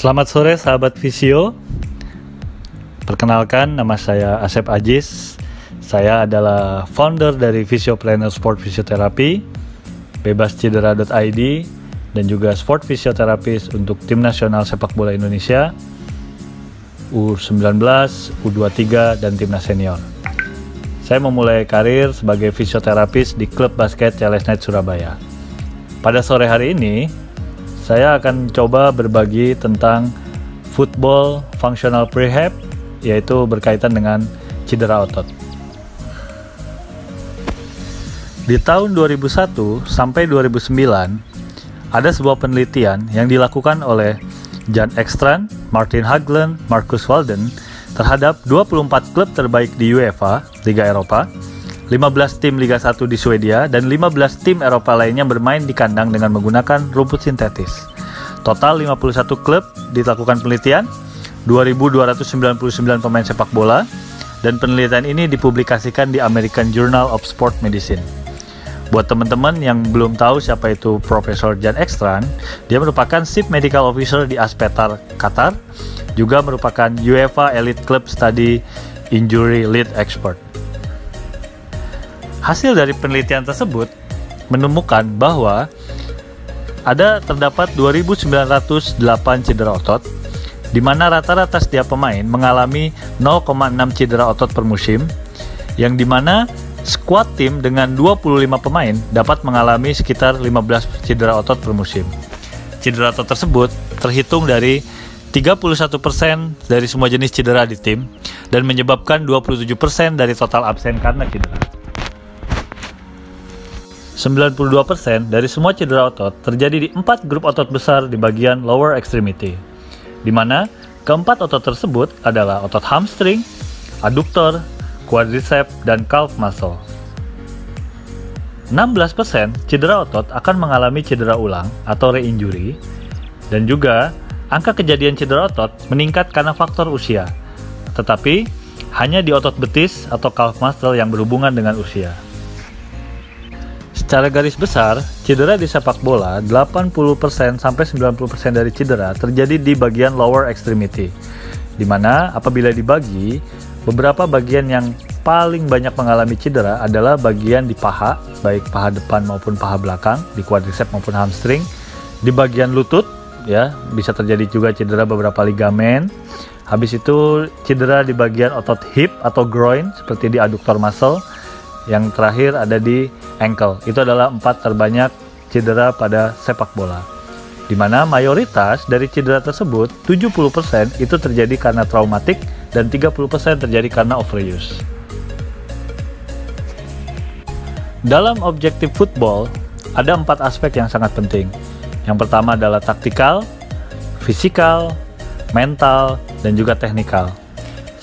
Selamat sore sahabat Visio. Perkenalkan, nama saya Asep Ajis. Saya adalah founder dari Visiopreneur Sport Physiotherapy, bebascedera.id, dan juga sport fisioterapis untuk tim nasional sepak bola Indonesia, U19, U23, dan timnas senior. Saya memulai karir sebagai fisioterapis di klub basket Chalesnet Surabaya. Pada sore hari ini, saya akan coba berbagi tentang football functional prehab, yaitu berkaitan dengan cedera otot. Di tahun 2001 sampai 2009, ada sebuah penelitian yang dilakukan oleh Jan Ekstrand, Martin Hagland, Marcus Walden terhadap 24 klub terbaik di UEFA, Liga Eropa, 15 tim Liga 1 di Swedia, dan 15 tim Eropa lainnya bermain di kandang dengan menggunakan rumput sintetis. Total 51 klub dilakukan penelitian, 2.299 pemain sepak bola, dan penelitian ini dipublikasikan di American Journal of Sport Medicine. Buat teman-teman yang belum tahu siapa itu Profesor Jan Ekstrand, dia merupakan Chief Medical Officer di Aspetar, Qatar, juga merupakan UEFA Elite Club Study Injury Lead Expert. Hasil dari penelitian tersebut menemukan bahwa terdapat 2.908 cedera otot, di mana rata-rata setiap pemain mengalami 0,6 cedera otot per musim, yang dimana squad tim dengan 25 pemain dapat mengalami sekitar 15 cedera otot per musim. Cedera otot tersebut terhitung dari 31% dari semua jenis cedera di tim dan menyebabkan 27% dari total absen karena cedera. 92% dari semua cedera otot terjadi di 4 grup otot besar di bagian lower extremity, di mana keempat otot tersebut adalah otot hamstring, adductor, quadriceps, dan calf muscle. 16% cedera otot akan mengalami cedera ulang atau re-injury, dan juga angka kejadian cedera otot meningkat karena faktor usia, tetapi hanya di otot betis atau calf muscle yang berhubungan dengan usia. Secara garis besar, cedera di sepak bola 80% sampai 90% dari cedera terjadi di bagian lower extremity, di mana apabila dibagi, beberapa bagian yang paling banyak mengalami cedera adalah bagian di paha, baik paha depan maupun paha belakang, di quadriceps maupun hamstring, di bagian lutut, ya bisa terjadi juga cedera beberapa ligamen. Habis itu cedera di bagian otot hip atau groin seperti di adductor muscle. Yang terakhir ada di ankle. Itu adalah 4 terbanyak cedera pada sepak bola, di mana mayoritas dari cedera tersebut 70% itu terjadi karena traumatik dan 30% terjadi karena overuse. Dalam objektif football ada 4 aspek yang sangat penting. Yang pertama adalah taktikal, fisikal, mental, dan juga teknikal.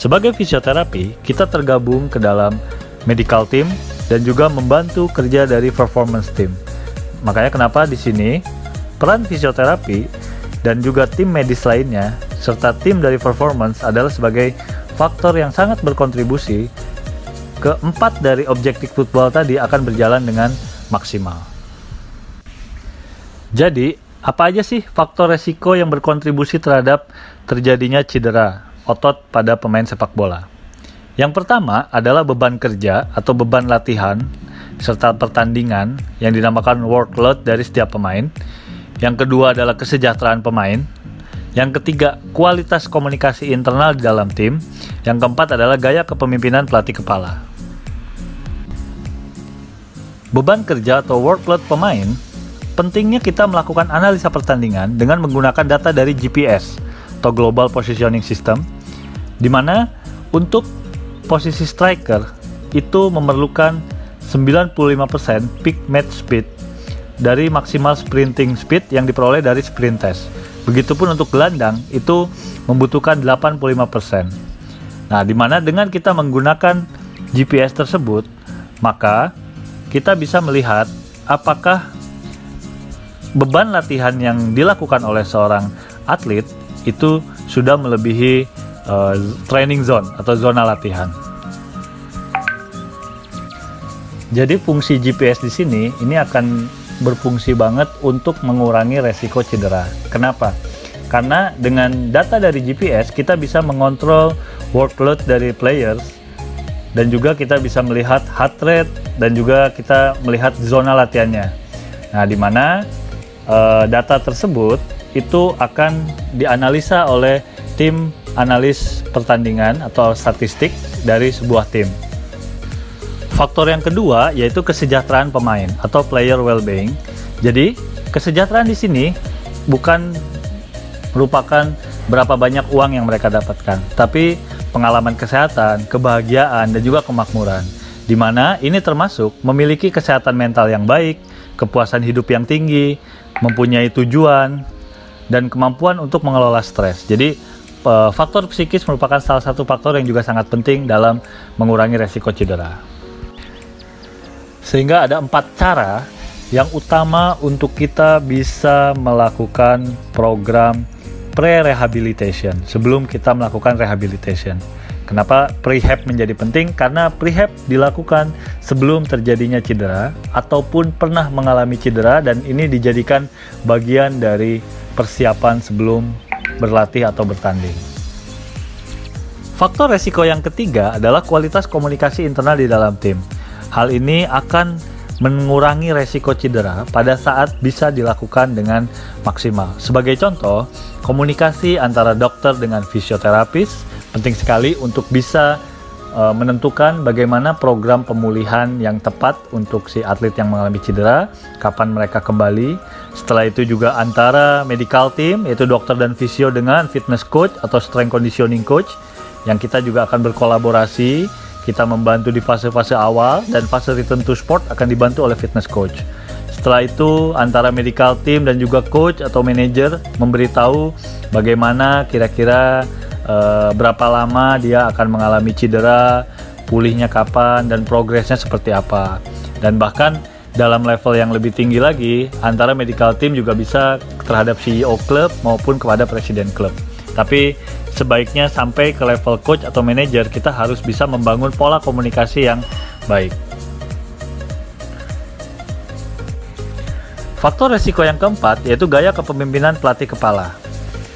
Sebagai fisioterapi, kita tergabung ke dalam medical team dan juga membantu kerja dari performance team. Makanya kenapa di sini peran fisioterapi dan juga tim medis lainnya serta tim dari performance adalah sebagai faktor yang sangat berkontribusi ke 4 dari objektif football tadi akan berjalan dengan maksimal. Jadi, apa aja sih faktor resiko yang berkontribusi terhadap terjadinya cedera otot pada pemain sepak bola? Yang pertama adalah beban kerja atau beban latihan serta pertandingan yang dinamakan workload dari setiap pemain. Yang kedua adalah kesejahteraan pemain. Yang ketiga, kualitas komunikasi internal di dalam tim. Yang keempat adalah gaya kepemimpinan pelatih kepala. Beban kerja atau workload pemain, pentingnya kita melakukan analisa pertandingan dengan menggunakan data dari GPS atau Global Positioning System, di mana untuk posisi striker itu memerlukan 95% peak match speed dari maksimal sprinting speed yang diperoleh dari sprint test. Begitupun untuk gelandang itu membutuhkan 85%. Nah, di mana dengan kita menggunakan GPS tersebut, maka kita bisa melihat apakah beban latihan yang dilakukan oleh seorang atlet itu sudah melebihi training zone atau zona latihan. Jadi fungsi GPS di sini ini akan berfungsi banget untuk mengurangi resiko cedera. Kenapa? Karena dengan data dari GPS kita bisa mengontrol workload dari players, dan juga kita bisa melihat heart rate, dan juga kita melihat zona latihannya. Nah, di mana data tersebut itu akan dianalisa oleh tim analis pertandingan atau statistik dari sebuah tim. Faktor yang kedua yaitu kesejahteraan pemain atau player well-being. Jadi, kesejahteraan di sini bukan merupakan berapa banyak uang yang mereka dapatkan, tapi pengalaman kesehatan, kebahagiaan, dan juga kemakmuran. Di mana ini termasuk memiliki kesehatan mental yang baik, kepuasan hidup yang tinggi, mempunyai tujuan, dan kemampuan untuk mengelola stres. Jadi, faktor psikis merupakan salah satu faktor yang juga sangat penting dalam mengurangi resiko cedera. Sehingga ada 4 cara yang utama untuk kita bisa melakukan program pre-rehabilitation sebelum kita melakukan rehabilitation. Kenapa prehab menjadi penting? Karena prehab dilakukan sebelum terjadinya cedera ataupun pernah mengalami cedera, dan ini dijadikan bagian dari persiapan sebelum berlatih atau bertanding. Faktor resiko yang ketiga adalah kualitas komunikasi internal di dalam tim. Hal ini akan mengurangi resiko cedera pada saat bisa dilakukan dengan maksimal. Sebagai contoh, komunikasi antara dokter dengan fisioterapis penting sekali untuk bisa menentukan bagaimana program pemulihan yang tepat untuk si atlet yang mengalami cedera, kapan mereka kembali. Setelah itu juga antara medical team, yaitu dokter dan fisio, dengan fitness coach atau strength conditioning coach, yang kita juga akan berkolaborasi. Kita membantu di fase-fase awal, dan fase return to sport akan dibantu oleh fitness coach. Setelah itu antara medical team dan juga coach atau manager memberitahu bagaimana kira-kira berapa lama dia akan mengalami cedera, pulihnya kapan, dan progresnya seperti apa. Dan bahkan dalam level yang lebih tinggi lagi, antara medical team juga bisa terhadap CEO klub maupun kepada presiden klub. Tapi sebaiknya sampai ke level coach atau manajer, kita harus bisa membangun pola komunikasi yang baik. Faktor resiko yang keempat yaitu gaya kepemimpinan pelatih kepala,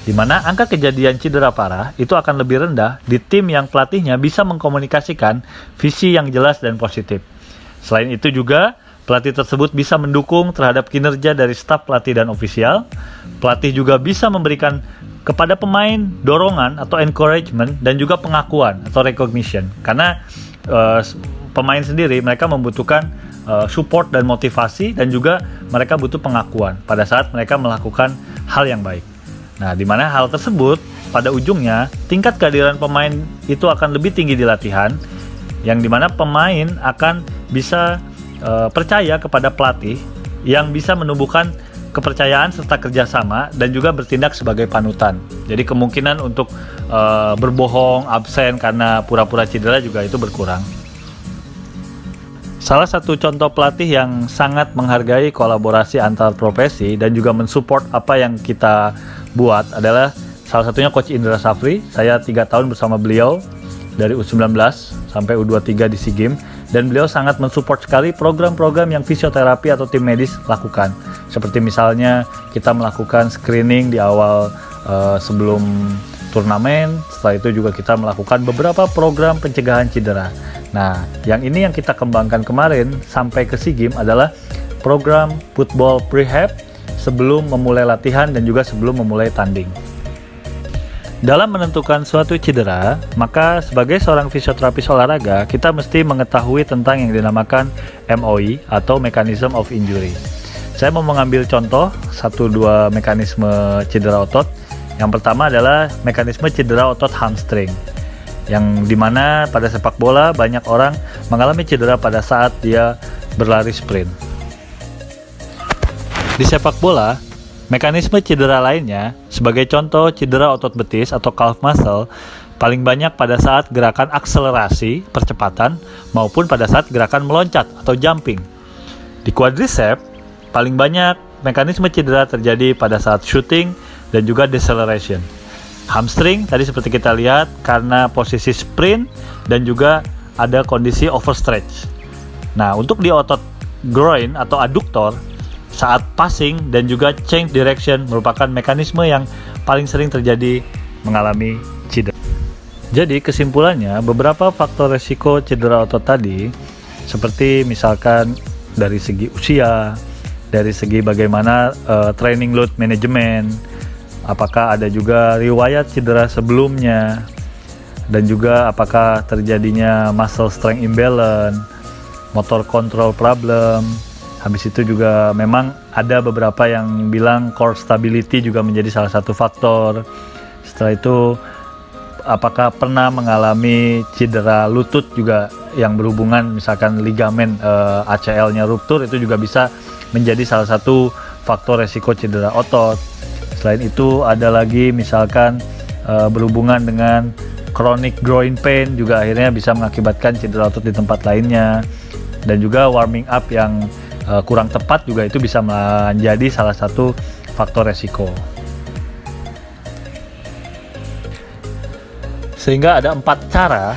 di mana angka kejadian cedera parah itu akan lebih rendah di tim yang pelatihnya bisa mengkomunikasikan visi yang jelas dan positif. Selain itu juga, pelatih tersebut bisa mendukung terhadap kinerja dari staf pelatih dan ofisial. Pelatih juga bisa memberikan kepada pemain dorongan atau encouragement, dan juga pengakuan atau recognition. Karena pemain sendiri mereka membutuhkan support dan motivasi, dan juga mereka butuh pengakuan pada saat mereka melakukan hal yang baik. Nah, di mana hal tersebut pada ujungnya tingkat kehadiran pemain itu akan lebih tinggi di latihan, yang dimana pemain akan bisa percaya kepada pelatih yang bisa menumbuhkan kepercayaan serta kerjasama, dan juga bertindak sebagai panutan. Jadi kemungkinan untuk berbohong, absen karena pura-pura cedera juga itu berkurang. Salah satu contoh pelatih yang sangat menghargai kolaborasi antar profesi dan juga mensupport apa yang kita buat adalah salah satunya Coach Indra Safri. Saya 3 tahun bersama beliau dari U19 sampai U23 di SEA Games, dan beliau sangat mensupport sekali program-program yang fisioterapi atau tim medis lakukan. Seperti misalnya kita melakukan screening di awal sebelum turnamen. Setelah itu juga kita melakukan beberapa program pencegahan cedera. Nah, yang ini yang kita kembangkan kemarin sampai ke SEA Games adalah program football prehab sebelum memulai latihan dan juga sebelum memulai tanding. Dalam menentukan suatu cedera, maka sebagai seorang fisioterapis olahraga, kita mesti mengetahui tentang yang dinamakan MOI atau Mechanism of Injury. Saya mau mengambil contoh 1-2 mekanisme cedera otot. Yang pertama adalah mekanisme cedera otot hamstring, yang dimana pada sepak bola banyak orang mengalami cedera pada saat dia berlari sprint. Di sepak bola, mekanisme cedera lainnya, sebagai contoh cedera otot betis atau calf muscle, paling banyak pada saat gerakan akselerasi, percepatan, maupun pada saat gerakan meloncat atau jumping. Di quadricep, paling banyak mekanisme cedera terjadi pada saat shooting dan juga deceleration. Hamstring, tadi seperti kita lihat, karena posisi sprint dan juga ada kondisi overstretch. Nah, untuk di otot groin atau adductor, saat passing dan juga change direction merupakan mekanisme yang paling sering terjadi mengalami cedera. Jadi kesimpulannya, beberapa faktor resiko cedera otot tadi seperti misalkan dari segi usia, dari segi bagaimana training load management, apakah ada juga riwayat cedera sebelumnya, dan juga apakah terjadinya muscle strength imbalance, motor control problem. Habis itu juga memang ada beberapa yang bilang core stability juga menjadi salah satu faktor. Setelah itu apakah pernah mengalami cedera lutut juga yang berhubungan misalkan ligamen ACL-nya ruptur, itu juga bisa menjadi salah satu faktor resiko cedera otot. Selain itu ada lagi misalkan berhubungan dengan chronic groin pain, juga akhirnya bisa mengakibatkan cedera otot di tempat lainnya. Dan juga warming up yang kurang tepat juga itu bisa menjadi salah satu faktor resiko. Sehingga ada 4 cara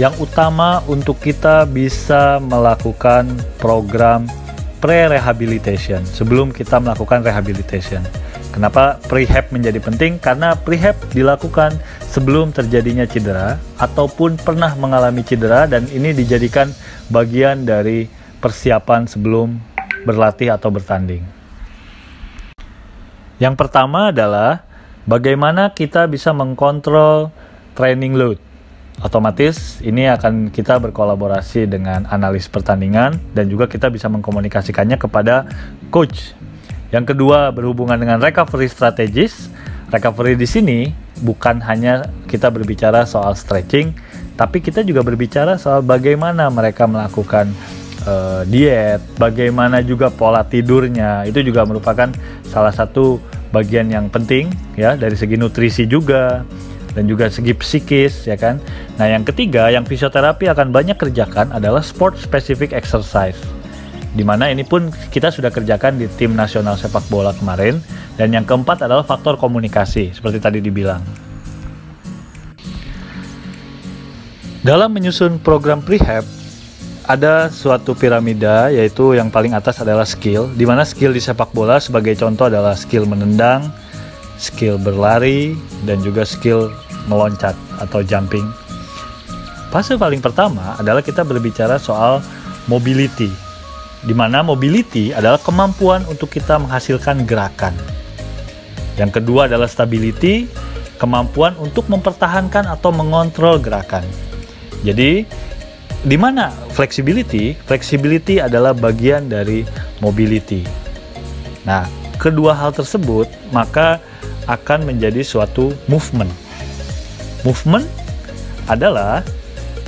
yang utama untuk kita bisa melakukan program pre-rehabilitation sebelum kita melakukan rehabilitation. Kenapa prehab menjadi penting? Karena prehab dilakukan sebelum terjadinya cedera ataupun pernah mengalami cedera, dan ini dijadikan bagian dari persiapan sebelum berlatih atau bertanding. Yang pertama adalah bagaimana kita bisa mengkontrol training load. Otomatis ini akan kita berkolaborasi dengan analis pertandingan dan juga kita bisa mengkomunikasikannya kepada coach. Yang kedua berhubungan dengan recovery strategis. Recovery di sini bukan hanya kita berbicara soal stretching, tapi kita juga berbicara soal bagaimana mereka melakukan diet, bagaimana juga pola tidurnya. Itu juga merupakan salah satu bagian yang penting ya, dari segi nutrisi juga dan juga segi psikis ya kan. Nah, yang ketiga yang fisioterapi akan banyak kerjakan adalah sport specific exercise, dimana ini pun kita sudah kerjakan di tim nasional sepak bola kemarin. Dan yang keempat adalah faktor komunikasi seperti tadi dibilang. Dalam menyusun program prehab ada suatu piramida, yaitu yang paling atas adalah skill, di mana skill di sepak bola sebagai contoh adalah skill menendang, skill berlari, dan juga skill meloncat atau jumping. Fase paling pertama adalah kita berbicara soal mobility, di mana mobility adalah kemampuan untuk kita menghasilkan gerakan. Yang kedua adalah stability, kemampuan untuk mempertahankan atau mengontrol gerakan. Jadi di mana flexibility? Flexibility adalah bagian dari mobility. Nah, kedua hal tersebut maka akan menjadi suatu movement. Movement adalah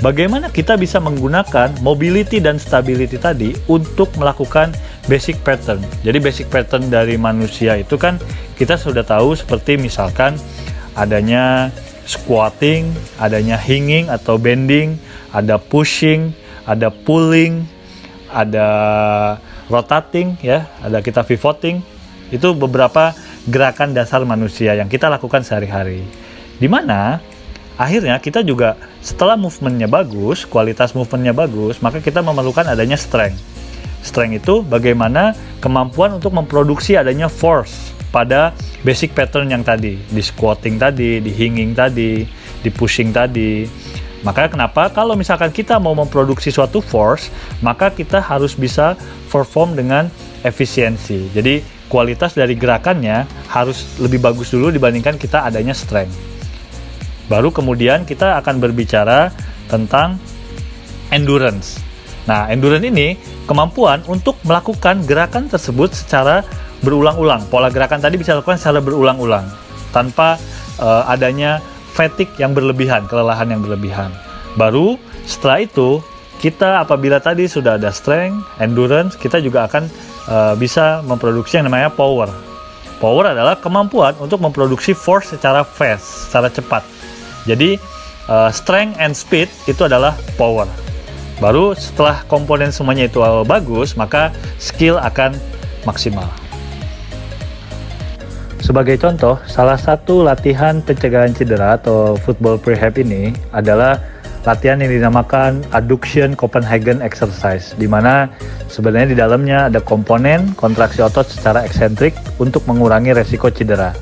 bagaimana kita bisa menggunakan mobility dan stability tadi untuk melakukan basic pattern. Jadi basic pattern dari manusia itu kan kita sudah tahu, seperti misalkan adanya squatting, adanya hinging atau bending, ada pushing, ada pulling, ada rotating ya, ada kita pivoting. Itu beberapa gerakan dasar manusia yang kita lakukan sehari-hari. Dimana akhirnya kita juga setelah movementnya bagus, kualitas movementnya bagus, maka kita memerlukan adanya strength. Strength itu bagaimana kemampuan untuk memproduksi adanya force pada basic pattern yang tadi, di squatting tadi, di hinging tadi, di pushing tadi. Maka kenapa kalau misalkan kita mau memproduksi suatu force, maka kita harus bisa perform dengan efisiensi. Jadi kualitas dari gerakannya harus lebih bagus dulu dibandingkan kita adanya strength. Baru kemudian kita akan berbicara tentang endurance. Nah, endurance ini kemampuan untuk melakukan gerakan tersebut secara berulang-ulang. Pola gerakan tadi bisa dilakukan secara berulang-ulang tanpa adanya fatigue yang berlebihan, kelelahan yang berlebihan. Baru setelah itu kita apabila tadi sudah ada strength, endurance, kita juga akan bisa memproduksi yang namanya power. Power adalah kemampuan untuk memproduksi force secara fast, secara cepat. Jadi strength and speed itu adalah power. Baru setelah komponen semuanya itu bagus, maka skill akan maksimal. Sebagai contoh, salah satu latihan pencegahan cedera atau football prehab ini adalah latihan yang dinamakan adduction Copenhagen exercise, di mana sebenarnya di dalamnya ada komponen kontraksi otot secara eksentrik untuk mengurangi resiko cedera.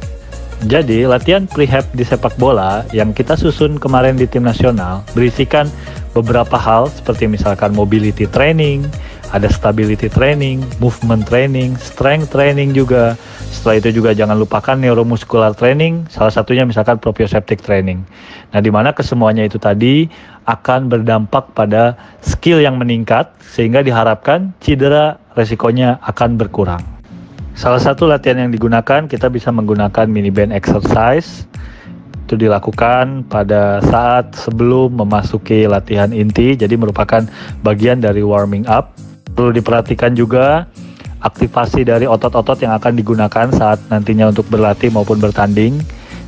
Jadi, latihan prehab di sepak bola yang kita susun kemarin di tim nasional berisikan beberapa hal seperti misalkan mobility training, ada stability training, movement training, strength training juga. Setelah itu juga jangan lupakan neuromuscular training, salah satunya misalkan proprioceptic training. Nah, di mana kesemuanya itu tadi akan berdampak pada skill yang meningkat sehingga diharapkan cedera resikonya akan berkurang. Salah satu latihan yang digunakan, kita bisa menggunakan mini band exercise. Itu dilakukan pada saat sebelum memasuki latihan inti, jadi merupakan bagian dari warming up. Perlu diperhatikan juga aktivasi dari otot-otot yang akan digunakan saat nantinya untuk berlatih maupun bertanding.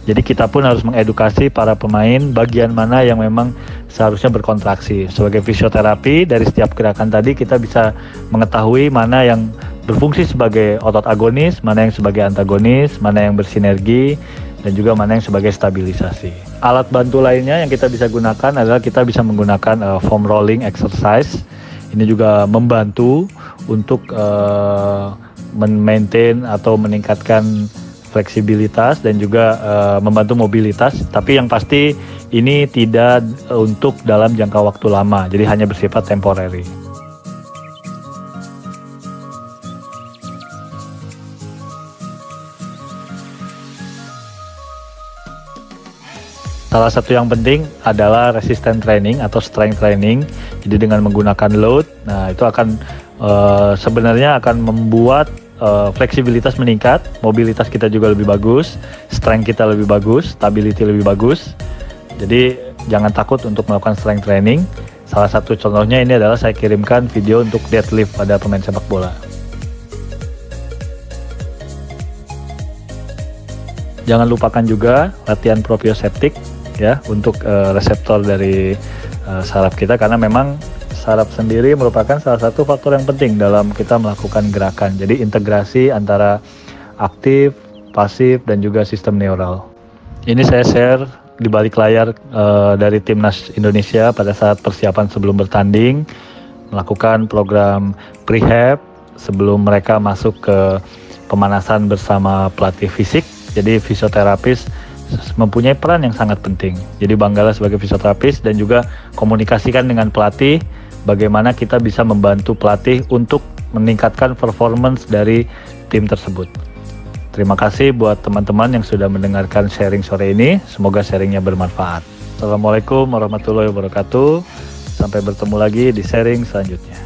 Jadi kita pun harus mengedukasi para pemain bagian mana yang memang seharusnya berkontraksi. Sebagai fisioterapi, dari setiap gerakan tadi kita bisa mengetahui mana yang berfungsi sebagai otot agonis, mana yang sebagai antagonis, mana yang bersinergi, dan juga mana yang sebagai stabilisasi. Alat bantu lainnya yang kita bisa gunakan adalah kita bisa menggunakan foam rolling exercise. Ini juga membantu untuk maintain atau meningkatkan fleksibilitas dan juga membantu mobilitas. Tapi yang pasti ini tidak untuk dalam jangka waktu lama, jadi hanya bersifat temporary. Salah satu yang penting adalah resistance training atau strength training. Jadi dengan menggunakan load, nah itu akan sebenarnya akan membuat fleksibilitas meningkat, mobilitas kita juga lebih bagus, strength kita lebih bagus, stability lebih bagus. Jadi jangan takut untuk melakukan strength training. Salah satu contohnya ini adalah saya kirimkan video untuk deadlift pada pemain sepak bola. Jangan lupakan juga latihan proprioceptic ya untuk reseptor dari saraf kita, karena memang saraf sendiri merupakan salah satu faktor yang penting dalam kita melakukan gerakan. Jadi integrasi antara aktif, pasif, dan juga sistem neural. Ini saya share di balik layar dari Timnas Indonesia pada saat persiapan sebelum bertanding, melakukan program prehab sebelum mereka masuk ke pemanasan bersama pelatih fisik. Jadi fisioterapis mempunyai peran yang sangat penting. Jadi banggalah sebagai fisioterapis dan juga komunikasikan dengan pelatih bagaimana kita bisa membantu pelatih untuk meningkatkan performance dari tim tersebut. Terima kasih buat teman-teman yang sudah mendengarkan sharing sore ini. Semoga sharingnya bermanfaat. Assalamualaikum warahmatullahi wabarakatuh. Sampai bertemu lagi di sharing selanjutnya.